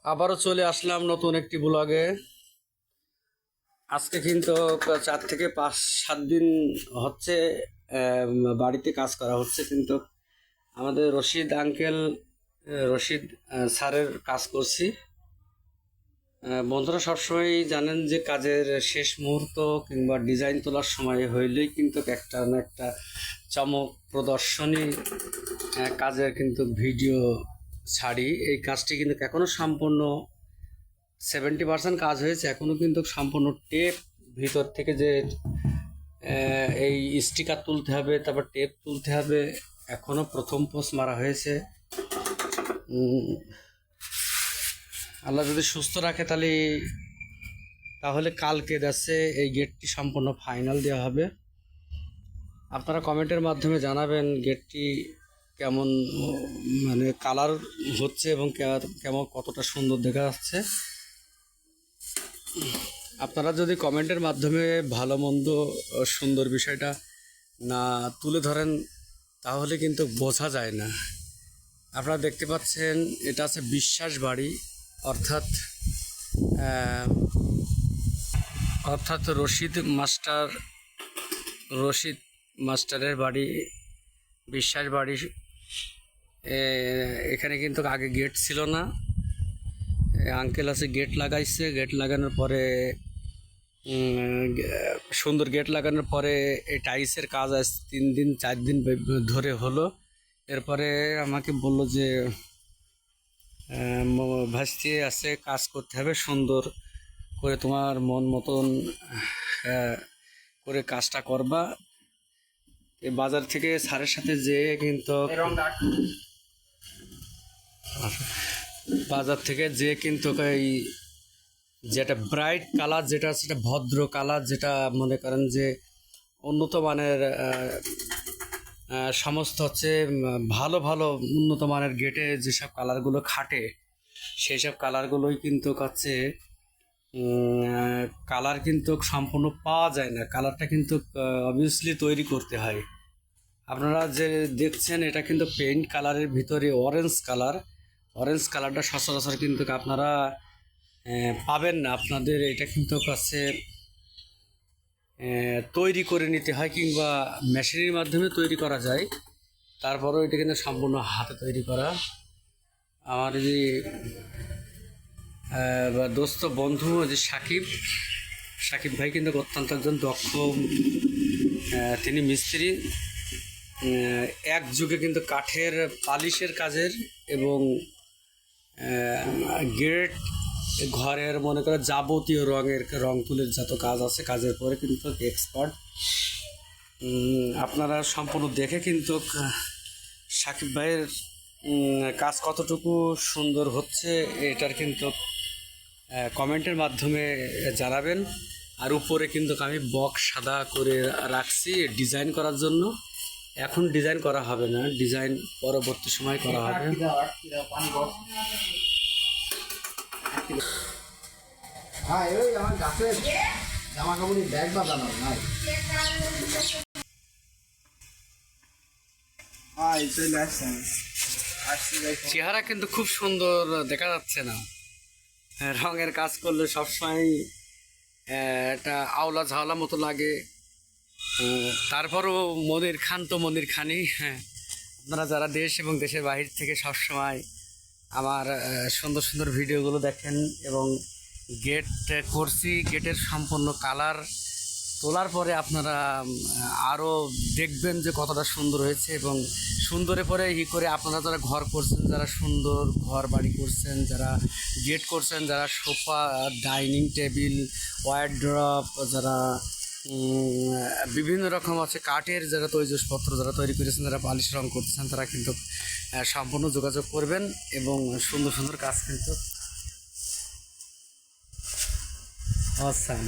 আবারও চলে আসলাম নতুন একটি ব্লগে। আজকে কিন্তু 4 থেকে 5-7 দিন হচ্ছে বাড়িতে কাজ করা হচ্ছে, কিন্তু আমাদের রশিদ আঙ্কেল, রশিদ স্যারের কাজ করছি। বন্ধুরা সবসময় জানেন যে কাজের শেষ মুহূর্ত কিংবা ডিজাইন তোলার সময় হইলেই কিন্তু একটা না একটা চমক প্রদর্শনী কাজের কিন্তু ভিডিও ছাড়ি। এই কাজটি কিন্তু এখনও সম্পূর্ণ 70% কাজ হয়েছে, এখনও কিন্তু সম্পূর্ণ টেপ ভিতর থেকে যে এই স্টিকার তুলতে হবে, তারপর টেপ তুলতে হবে, এখনও প্রথম পোস্ট মারা হয়েছে। আল্লাহ যদি সুস্থ রাখে তাহলে কালকে যাচ্ছে এই গেটটি সম্পূর্ণ ফাইনাল দেওয়া হবে। আপনারা কমেন্টের মাধ্যমে জানাবেন গেটটি কেমন মানে কালার হচ্ছে এবং কেমন কতটা সুন্দর দেখা যাচ্ছে। আপনারা যদি কমেন্টের মাধ্যমে ভালো মন্দ সুন্দর বিষয়টা না তুলে ধরেন তাহলে কিন্তু বোঝা যায় না। আপনারা দেখতে পাচ্ছেন এটা আছে বিশ্বাস বাড়ি, অর্থাৎ রশিদ মাস্টারের বাড়ি, বিশ্বাস বাড়ি। এখানে কিন্তু আগে গেট ছিল না, আঙ্কেল আছে গেট লাগাইছে। গেট লাগানোর পরে সুন্দর গেট লাগানোর পরে এই টাইলসের কাজ আজ 3-4 দিন ধরে হলো। এরপরে আমাকে বললো যে ভাসতে আছে, কাজ করতে হবে সুন্দর করে, তোমার মন মতন করে কাজটা করবা। এই বাজার থেকে স্যারের সাথে যেয়ে কিন্তু এই যেটা ব্রাইট কালার, যেটা সেটা ভদ্র কালার, যেটা মনে করেন যে উন্নত মানের সমস্ত হচ্ছে ভালো ভালো উন্নত মানের গেটে যেসব কালারগুলো খাটে সেই সব কালারগুলোই কিন্তু হচ্ছে কালার কিন্তু সম্পূর্ণ পাওয়া যায় না। কালারটা কিন্তু অবভিয়াসলি তৈরি করতে হয়। আপনারা যে দেখছেন এটা কিন্তু পেইন্ট কালারের ভিতরে অরেঞ্জ কালারটা সচরাচর কিন্তু আপনারা পাবেন না। আপনাদের এটা কিন্তু কাছে তৈরি করে নিতে হয় কিংবা মেশিনের মাধ্যমে তৈরি করা যায়। তারপরেও এটা কিন্তু সম্পূর্ণ হাতে তৈরি করা। আমার যে দোস্ত বন্ধু যে সাকিব ভাই কিন্তু অত্যন্ত একজন দক্ষ, তিনি মিস্ত্রি। এক যুগে কিন্তু কাঠের পালিশের কাজের এবং গেট ঘরের মনে করে যাবতীয় রং তুলের যত কাজ আছে কাজের পরে কিন্তু এক্সপার্ট। আপনারা সম্পূর্ণ দেখে কিন্তু সাকিব ভাইয়ের কাজ কতটুকু সুন্দর হচ্ছে এটার কিন্তু কমেন্টের মাধ্যমে জানাবেন। আর উপরে কিন্তু আমি বক্স সাদা করে রাখছি ডিজাইন করার জন্য। এখন ডিজাইন করা হবে না, ডিজাইন পরবর্তী সময় করা হবে। হ্যাঁ, ওই আমার গাছের জামা কাপড়ের ব্যাগ বাঁধানো নাই। চেহারা কিন্তু খুব সুন্দর দেখা যাচ্ছে না, রঙের কাজ করলে সবসময় একটা আওলা ঝাওলা মতো লাগে। তারপরও মনির খানই। হ্যাঁ, আপনারা যারা দেশ এবং দেশের বাহির থেকে সবসময় আমার সুন্দর সুন্দর ভিডিওগুলো দেখেন এবং গেট করছি, গেটের সম্পূর্ণ কালার তোলার পরে আপনারা আরও দেখবেন যে কতটা সুন্দর হয়েছে। এবং সুন্দরে পরে করে আপনারা যারা ঘর করছেন, যারা সুন্দর ঘর বাড়ি করছেন, যারা গেট করছেন, যারা সোফা, ডাইনিং টেবিল, ওয়ারড্রপ, যারা বিভিন্ন রকম আছে কাঠের যারা তৈজসপত্র যারা তৈরি করেছেন, যারা পালিশ রং করতেছেন, তারা কিন্তু সম্পূর্ণ যোগাযোগ করবেন এবং সুন্দর সুন্দর কাজ কিন্তু অসাম।